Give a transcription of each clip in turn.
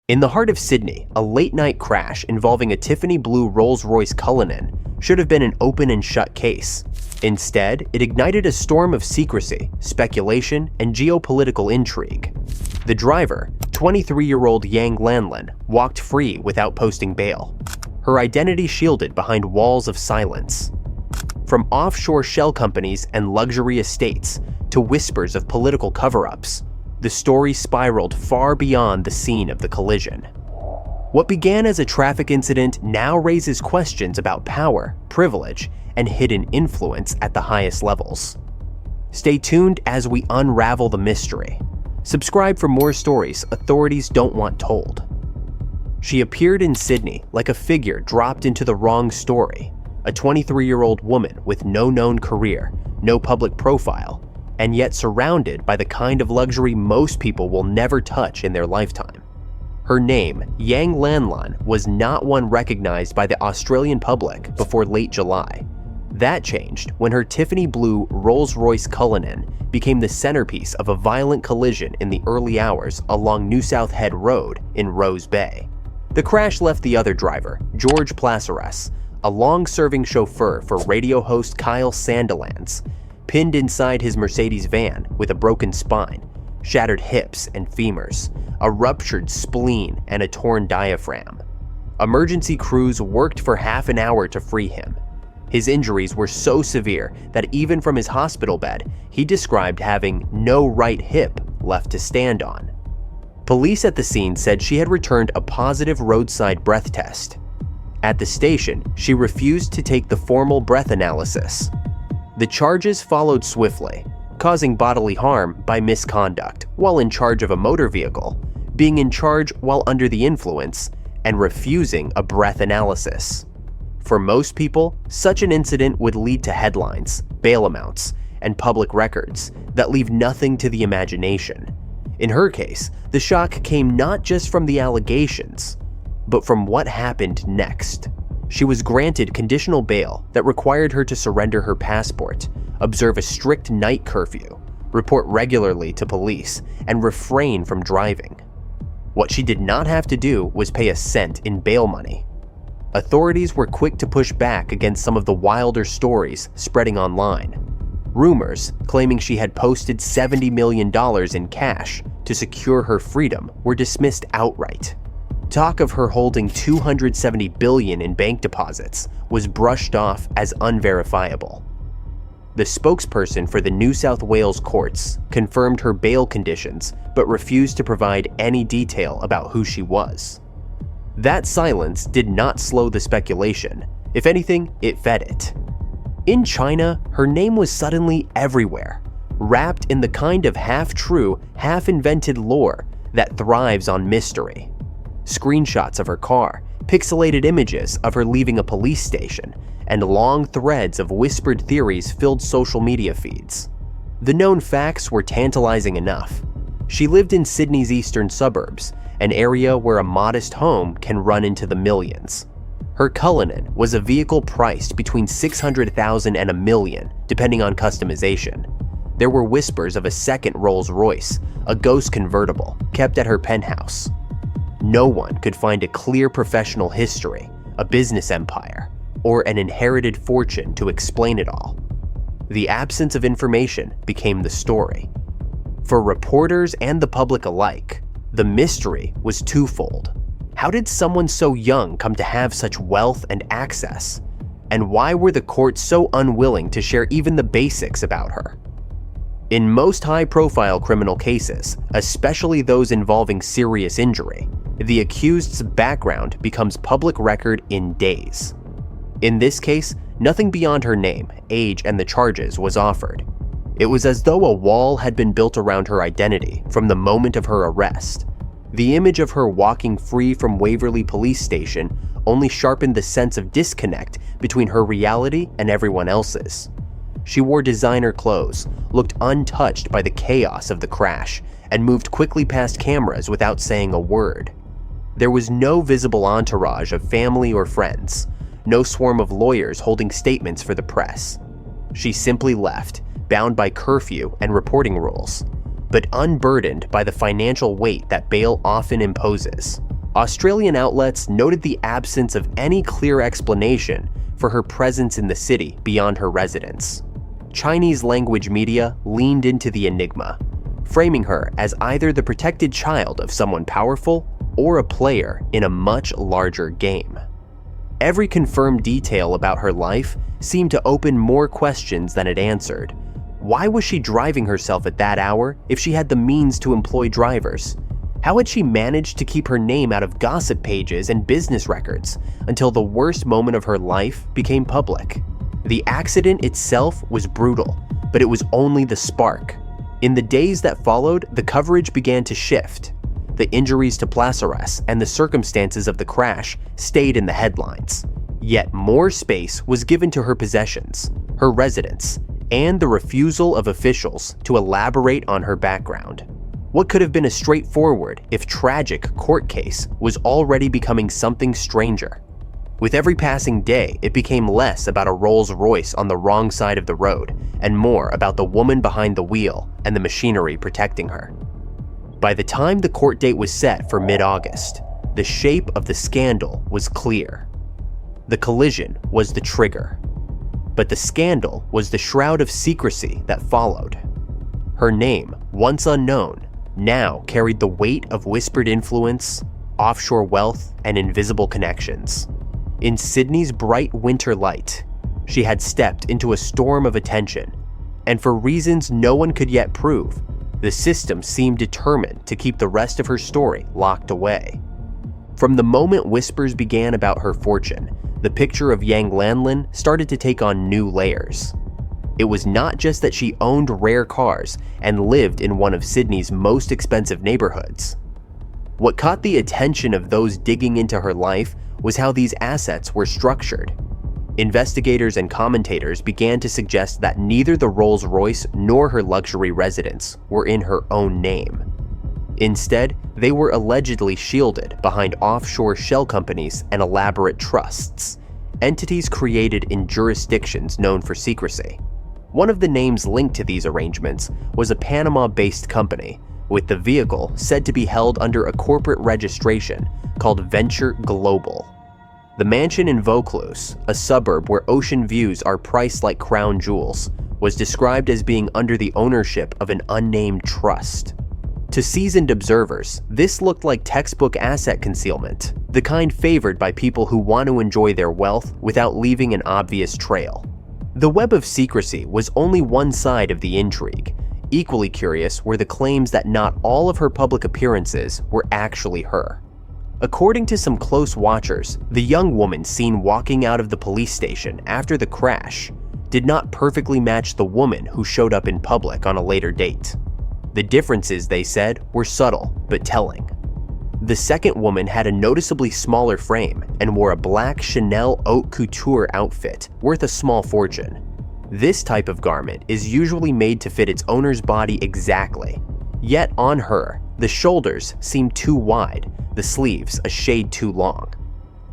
In the heart of Sydney, a late-night crash involving a Tiffany-blue Rolls-Royce Cullinan should have been an open and shut case. Instead, it ignited a storm of secrecy, speculation, and geopolitical intrigue. The driver, 23-year-old Yang Lanlan, walked free without posting bail, her identity shielded behind walls of silence. From offshore shell companies and luxury estates to whispers of political cover-ups, the story spiraled far beyond the scene of the collision. What began as a traffic incident now raises questions about power, privilege, and hidden influence at the highest levels. Stay tuned as we unravel the mystery. Subscribe for more stories authorities don't want told. She appeared in Sydney like a figure dropped into the wrong story, a 23-year-old woman with no known career, no public profile, and yet surrounded by the kind of luxury most people will never touch in their lifetime. Her name, Yang Lanlan, was not one recognized by the Australian public before late July. That changed when her Tiffany-blue Rolls-Royce Cullinan became the centerpiece of a violent collision in the early hours along New South Head Road in Rose Bay. The crash left the other driver, George Placeres, a long-serving chauffeur for radio host Kyle Sandilands, pinned inside his Mercedes van with a broken spine, shattered hips and femurs, a ruptured spleen, and a torn diaphragm. Emergency crews worked for half an hour to free him. His injuries were so severe that even from his hospital bed, he described having no right hip left to stand on. Police at the scene said she had returned a positive roadside breath test. At the station, she refused to take the formal breath analysis. The charges followed swiftly, causing bodily harm by misconduct while in charge of a motor vehicle, being in charge while under the influence, and refusing a breath analysis. For most people, such an incident would lead to headlines, bail amounts, and public records that leave nothing to the imagination. In her case, the shock came not just from the allegations, but from what happened next. She was granted conditional bail that required her to surrender her passport, observe a strict night curfew, report regularly to police, and refrain from driving. What she did not have to do was pay a cent in bail money. Authorities were quick to push back against some of the wilder stories spreading online. Rumors claiming she had posted $70 million in cash to secure her freedom were dismissed outright. Talk of her holding $270 billion in bank deposits was brushed off as unverifiable. The spokesperson for the New South Wales courts confirmed her bail conditions but refused to provide any detail about who she was. That silence did not slow the speculation. If anything, it fed it. In China, her name was suddenly everywhere, wrapped in the kind of half-true, half-invented lore that thrives on mystery. Screenshots of her car, pixelated images of her leaving a police station, and long threads of whispered theories filled social media feeds. The known facts were tantalizing enough. She lived in Sydney's eastern suburbs, an area where a modest home can run into the millions. Her Cullinan was a vehicle priced between $600,000 and $1 million, depending on customization. There were whispers of a second Rolls-Royce, a ghost convertible, kept at her penthouse. No one could find a clear professional history, a business empire, or an inherited fortune to explain it all. The absence of information became the story. For reporters and the public alike, the mystery was twofold. How did someone so young come to have such wealth and access? And why were the courts so unwilling to share even the basics about her? In most high-profile criminal cases, especially those involving serious injury, the accused's background becomes public record in days. In this case, nothing beyond her name, age, and the charges was offered. It was as though a wall had been built around her identity from the moment of her arrest. The image of her walking free from Waverley Police Station only sharpened the sense of disconnect between her reality and everyone else's. She wore designer clothes, looked untouched by the chaos of the crash, and moved quickly past cameras without saying a word. There was no visible entourage of family or friends, no swarm of lawyers holding statements for the press. She simply left, bound by curfew and reporting rules, but unburdened by the financial weight that bail often imposes. Australian outlets noted the absence of any clear explanation for her presence in the city beyond her residence. Chinese language media leaned into the enigma, framing her as either the protected child of someone powerful or a player in a much larger game. Every confirmed detail about her life seemed to open more questions than it answered. Why was she driving herself at that hour if she had the means to employ drivers? How had she managed to keep her name out of gossip pages and business records until the worst moment of her life became public? The accident itself was brutal, but it was only the spark. In the days that followed, the coverage began to shift. The injuries to Placeres and the circumstances of the crash stayed in the headlines. Yet more space was given to her possessions, her residence, and the refusal of officials to elaborate on her background. What could have been a straightforward, if tragic, court case was already becoming something stranger. With every passing day, it became less about a Rolls-Royce on the wrong side of the road and more about the woman behind the wheel and the machinery protecting her. By the time the court date was set for mid-August, the shape of the scandal was clear. The collision was the trigger, but the scandal was the shroud of secrecy that followed. Her name, once unknown, now carried the weight of whispered influence, offshore wealth, and invisible connections. In Sydney's bright winter light, she had stepped into a storm of attention, and for reasons no one could yet prove, the system seemed determined to keep the rest of her story locked away. From the moment whispers began about her fortune, the picture of Yang Lanlan started to take on new layers. It was not just that she owned rare cars and lived in one of Sydney's most expensive neighborhoods. What caught the attention of those digging into her life was how these assets were structured. Investigators and commentators began to suggest that neither the Rolls-Royce nor her luxury residence were in her own name. Instead, they were allegedly shielded behind offshore shell companies and elaborate trusts, entities created in jurisdictions known for secrecy. One of the names linked to these arrangements was a Panama-based company, with the vehicle said to be held under a corporate registration called Venture Global. The mansion in Vaucluse, a suburb where ocean views are priced like crown jewels, was described as being under the ownership of an unnamed trust. To seasoned observers, this looked like textbook asset concealment, the kind favored by people who want to enjoy their wealth without leaving an obvious trail. The web of secrecy was only one side of the intrigue. Equally curious were the claims that not all of her public appearances were actually her. According to some close watchers, the young woman seen walking out of the police station after the crash did not perfectly match the woman who showed up in public on a later date. The differences, they said, were subtle but telling. The second woman had a noticeably smaller frame and wore a black Chanel haute couture outfit worth a small fortune. This type of garment is usually made to fit its owner's body exactly. Yet on her, the shoulders seemed too wide, the sleeves a shade too long.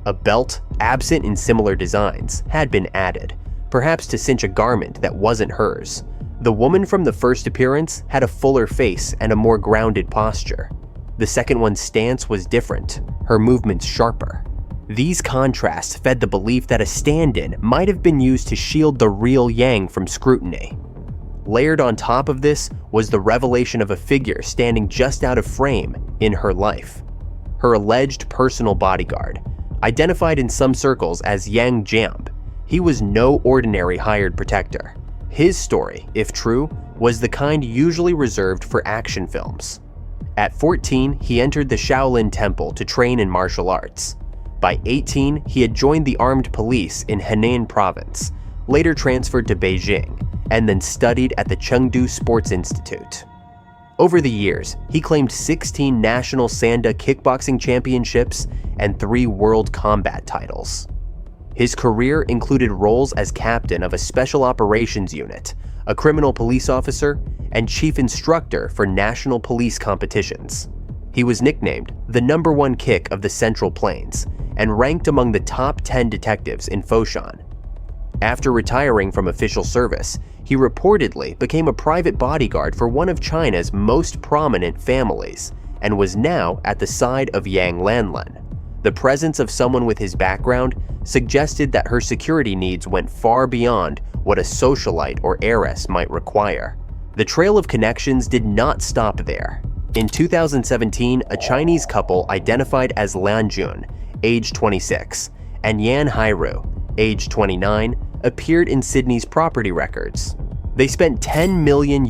A belt, absent in similar designs, had been added, perhaps to cinch a garment that wasn't hers. The woman from the first appearance had a fuller face and a more grounded posture. The second one's stance was different, her movements sharper. These contrasts fed the belief that a stand-in might have been used to shield the real Yang from scrutiny. Layered on top of this was the revelation of a figure standing just out of frame in her life. Her alleged personal bodyguard, identified in some circles as Yang Jiamb, he was no ordinary hired protector. His story, if true, was the kind usually reserved for action films. At 14, he entered the Shaolin Temple to train in martial arts. By 18, he had joined the armed police in Henan province, later transferred to Beijing, and then studied at the Chengdu Sports Institute. Over the years, he claimed 16 national Sanda kickboxing championships and 3 world combat titles. His career included roles as captain of a special operations unit, a criminal police officer, and chief instructor for national police competitions. He was nicknamed the #1 kick of the Central Plains and ranked among the top 10 detectives in Foshan. After retiring from official service, he reportedly became a private bodyguard for one of China's most prominent families and was now at the side of Yang Lanlan. The presence of someone with his background suggested that her security needs went far beyond what a socialite or heiress might require. The trail of connections did not stop there. In 2017, a Chinese couple identified as Lan Jun, age 26, and Yan Hairu, age 29, appeared in Sydney's property records. They spent $10 million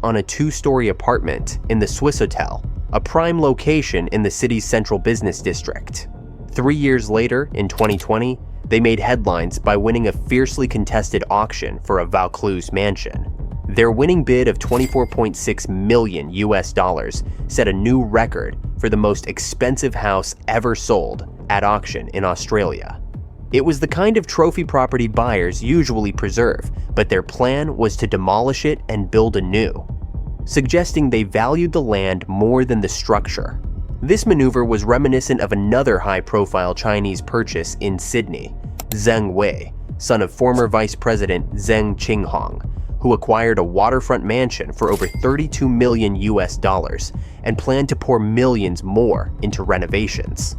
on a two-story apartment in the Swissôtel, a prime location in the city's central business district. 3 years later, in 2020, they made headlines by winning a fiercely contested auction for a Vaucluse mansion. Their winning bid of $24.6 million set a new record for the most expensive house ever sold at auction in Australia. It was the kind of trophy property buyers usually preserve, but their plan was to demolish it and build anew, suggesting they valued the land more than the structure. This maneuver was reminiscent of another high-profile Chinese purchase in Sydney, Zheng Wei, son of former Vice President Zheng Qinghong, who acquired a waterfront mansion for over $32 million and planned to pour millions more into renovations.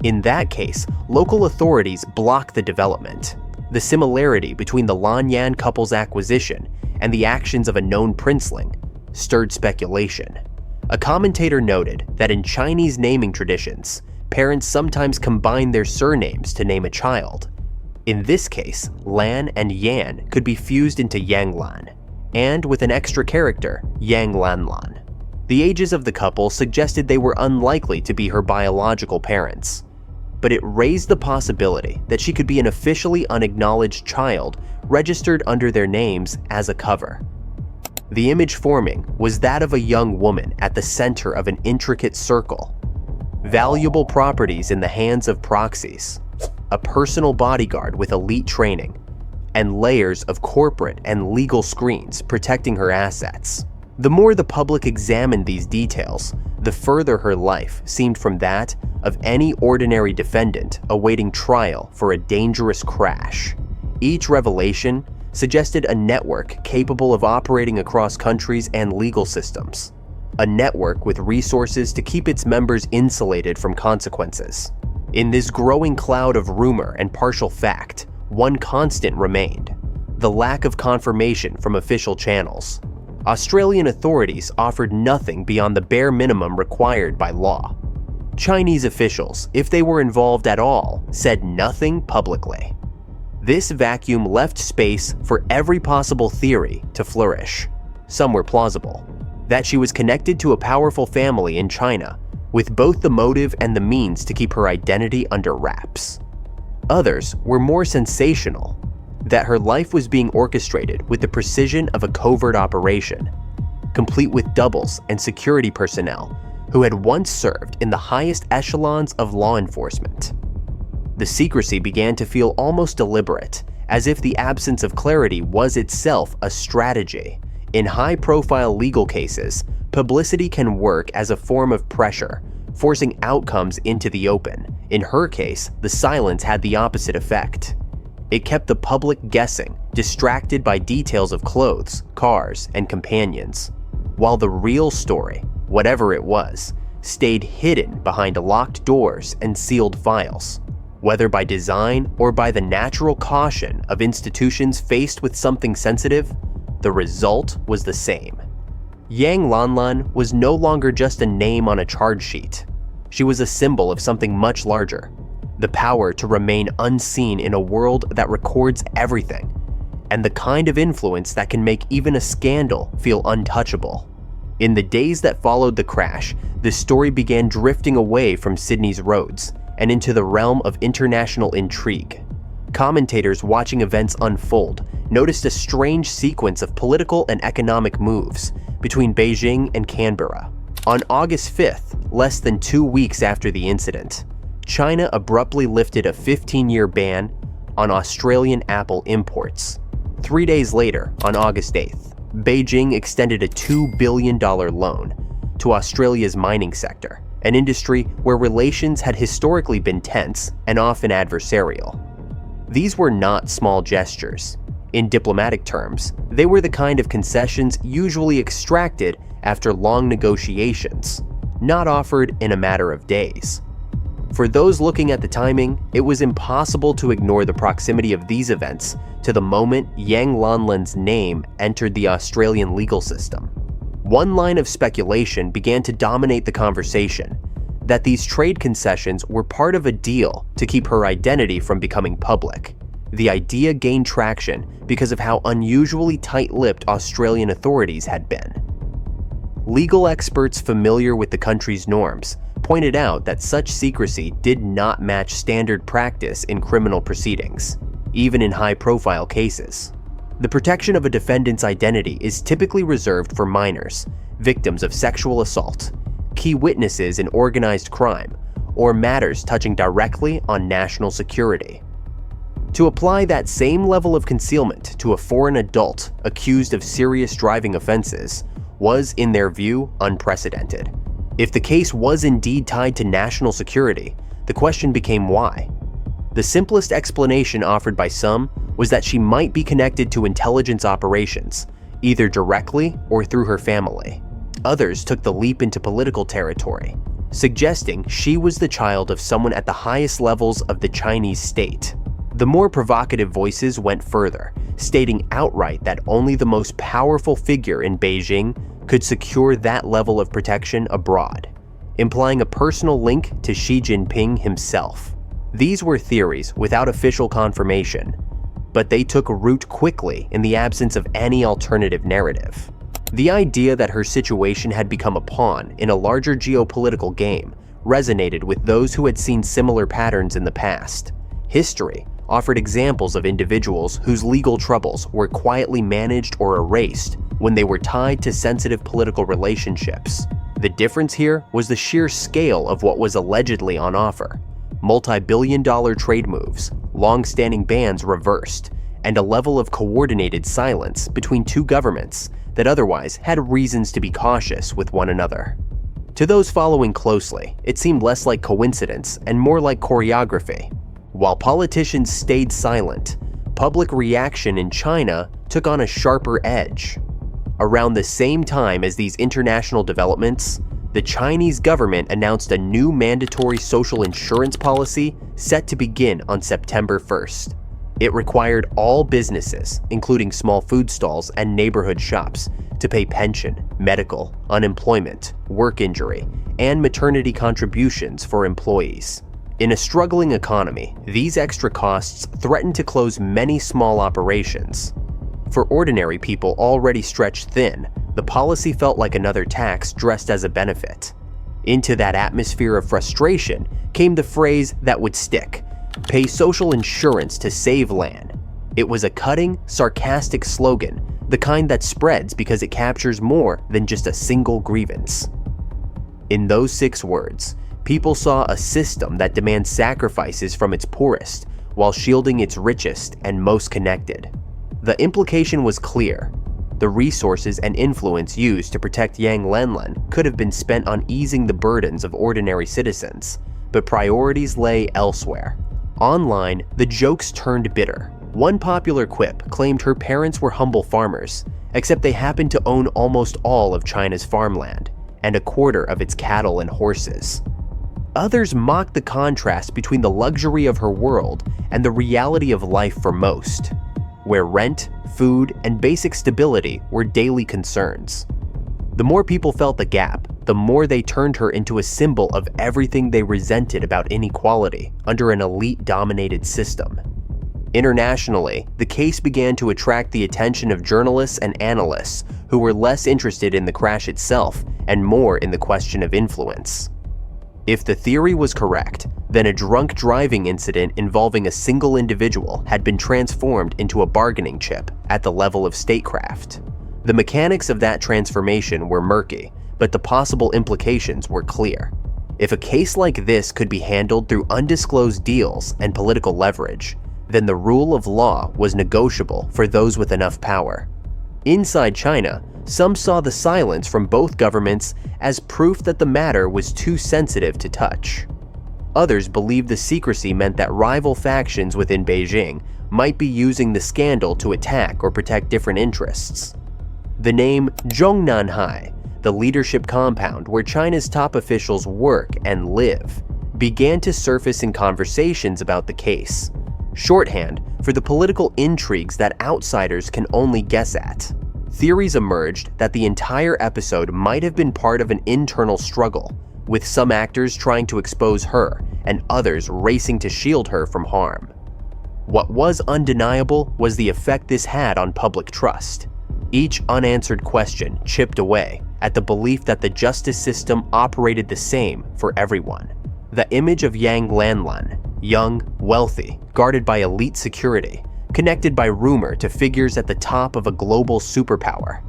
In that case, local authorities blocked the development. The similarity between the Lan-Yan couple's acquisition and the actions of a known princeling stirred speculation. A commentator noted that in Chinese naming traditions, parents sometimes combine their surnames to name a child. In this case, Lan and Yan could be fused into Yang Lan, and with an extra character, Yang Lanlan. The ages of the couple suggested they were unlikely to be her biological parents, but it raised the possibility that she could be an officially unacknowledged child registered under their names as a cover. The image forming was that of a young woman at the center of an intricate circle, valuable properties in the hands of proxies, a personal bodyguard with elite training, and layers of corporate and legal screens protecting her assets. The more the public examined these details, the further her life seemed from that of any ordinary defendant awaiting trial for a dangerous crash. Each revelation suggested a network capable of operating across countries and legal systems, a network with resources to keep its members insulated from consequences. In this growing cloud of rumor and partial fact, one constant remained: the lack of confirmation from official channels. Australian authorities offered nothing beyond the bare minimum required by law. Chinese officials, if they were involved at all, said nothing publicly. This vacuum left space for every possible theory to flourish. Some were plausible: that she was connected to a powerful family in China, with both the motive and the means to keep her identity under wraps. Others were more sensational: that her life was being orchestrated with the precision of a covert operation, complete with doubles and security personnel who had once served in the highest echelons of law enforcement. The secrecy began to feel almost deliberate, as if the absence of clarity was itself a strategy. In high-profile legal cases, publicity can work as a form of pressure, forcing outcomes into the open. In her case, the silence had the opposite effect. It kept the public guessing, distracted by details of clothes, cars, and companions, while the real story, whatever it was, stayed hidden behind locked doors and sealed files. Whether by design or by the natural caution of institutions faced with something sensitive, the result was the same. Yang Lanlan was no longer just a name on a charge sheet. She was a symbol of something much larger: the power to remain unseen in a world that records everything, and the kind of influence that can make even a scandal feel untouchable. In the days that followed the crash, the story began drifting away from Sydney's roads and into the realm of international intrigue. Commentators watching events unfold noticed a strange sequence of political and economic moves between Beijing and Canberra. On August 5th, less than 2 weeks after the incident, China abruptly lifted a 15-year ban on Australian Apple imports. 3 days later, on August 8th, Beijing extended a $2 billion loan to Australia's mining sector, an industry where relations had historically been tense and often adversarial. These were not small gestures. In diplomatic terms, they were the kind of concessions usually extracted after long negotiations, not offered in a matter of days. For those looking at the timing, it was impossible to ignore the proximity of these events to the moment Yang Lanlan's name entered the Australian legal system. One line of speculation began to dominate the conversation, that these trade concessions were part of a deal to keep her identity from becoming public. The idea gained traction because of how unusually tight-lipped Australian authorities had been. Legal experts familiar with the country's norms pointed out that such secrecy did not match standard practice in criminal proceedings, even in high-profile cases. The protection of a defendant's identity is typically reserved for minors, victims of sexual assault, key witnesses in organized crime, or matters touching directly on national security. To apply that same level of concealment to a foreign adult accused of serious driving offenses was, in their view, unprecedented. If the case was indeed tied to national security, the question became why. The simplest explanation offered by some was that she might be connected to intelligence operations, either directly or through her family. Others took the leap into political territory, suggesting she was the child of someone at the highest levels of the Chinese state. The more provocative voices went further, stating outright that only the most powerful figure in Beijing could secure that level of protection abroad, implying a personal link to Xi Jinping himself. These were theories without official confirmation, but they took root quickly in the absence of any alternative narrative. The idea that her situation had become a pawn in a larger geopolitical game resonated with those who had seen similar patterns in the past. History offered examples of individuals whose legal troubles were quietly managed or erased when they were tied to sensitive political relationships. The difference here was the sheer scale of what was allegedly on offer. Multi-billion-dollar trade moves, long-standing bans reversed, and a level of coordinated silence between two governments that otherwise had reasons to be cautious with one another. To those following closely, it seemed less like coincidence and more like choreography. While politicians stayed silent, public reaction in China took on a sharper edge. Around the same time as these international developments, the Chinese government announced a new mandatory social insurance policy set to begin on September 1st. It required all businesses, including small food stalls and neighborhood shops, to pay pension, medical, unemployment, work injury, and maternity contributions for employees. In a struggling economy, these extra costs threatened to close many small operations. For ordinary people already stretched thin, the policy felt like another tax dressed as a benefit. Into that atmosphere of frustration came the phrase that would stick: pay social insurance to save land. It was a cutting, sarcastic slogan, the kind that spreads because it captures more than just a single grievance. In those 6 words, people saw a system that demands sacrifices from its poorest while shielding its richest and most connected. The implication was clear. The resources and influence used to protect Yang Lanlan could have been spent on easing the burdens of ordinary citizens, but priorities lay elsewhere. Online, the jokes turned bitter. One popular quip claimed her parents were humble farmers, except they happened to own almost all of China's farmland, and a quarter of its cattle and horses. Others mocked the contrast between the luxury of her world and the reality of life for most, where rent, food, and basic stability were daily concerns. The more people felt the gap, the more they turned her into a symbol of everything they resented about inequality under an elite-dominated system. Internationally, the case began to attract the attention of journalists and analysts who were less interested in the crash itself and more in the question of influence. If the theory was correct, then a drunk driving incident involving a single individual had been transformed into a bargaining chip at the level of statecraft. The mechanics of that transformation were murky, but the possible implications were clear. If a case like this could be handled through undisclosed deals and political leverage, then the rule of law was negotiable for those with enough power. Inside China, some saw the silence from both governments as proof that the matter was too sensitive to touch. Others believed the secrecy meant that rival factions within Beijing might be using the scandal to attack or protect different interests. The name Zhongnanhai, the leadership compound where China's top officials work and live, began to surface in conversations about the case, shorthand for the political intrigues that outsiders can only guess at. Theories emerged that the entire episode might have been part of an internal struggle, with some actors trying to expose her and others racing to shield her from harm. What was undeniable was the effect this had on public trust. Each unanswered question chipped away at the belief that the justice system operated the same for everyone. The image of Yang Lanlan, young, wealthy, guarded by elite security, connected by rumor to figures at the top of a global superpower,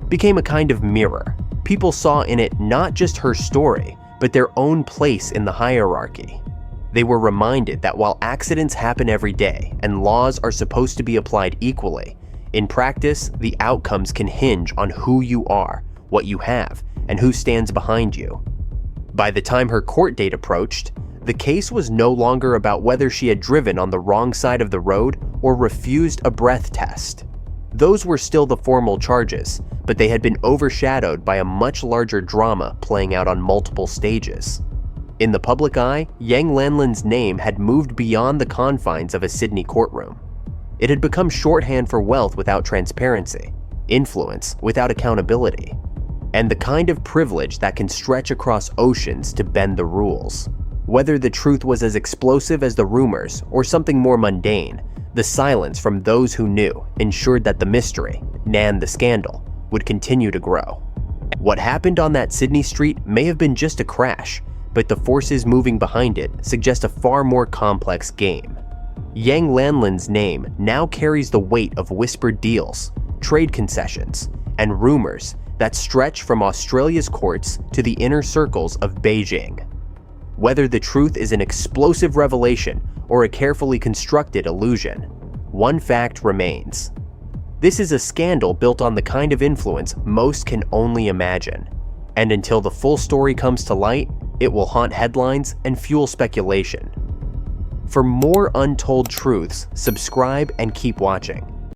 became a kind of mirror. People saw in it not just her story, but their own place in the hierarchy. They were reminded that while accidents happen every day and laws are supposed to be applied equally, in practice, the outcomes can hinge on who you are, what you have, and who stands behind you. By the time her court date approached, the case was no longer about whether she had driven on the wrong side of the road or refused a breath test. Those were still the formal charges, but they had been overshadowed by a much larger drama playing out on multiple stages. In the public eye, Yang Lanlan's name had moved beyond the confines of a Sydney courtroom. It had become shorthand for wealth without transparency, influence without accountability, and the kind of privilege that can stretch across oceans to bend the rules. Whether the truth was as explosive as the rumors or something more mundane, the silence from those who knew ensured that the mystery, and the scandal, would continue to grow. What happened on that Sydney street may have been just a crash, but the forces moving behind it suggest a far more complex game. Yang Lanlan's name now carries the weight of whispered deals, trade concessions, and rumors that stretch from Australia's courts to the inner circles of Beijing. Whether the truth is an explosive revelation or a carefully constructed illusion, one fact remains. This is a scandal built on the kind of influence most can only imagine. And until the full story comes to light, it will haunt headlines and fuel speculation. For more untold truths, subscribe and keep watching.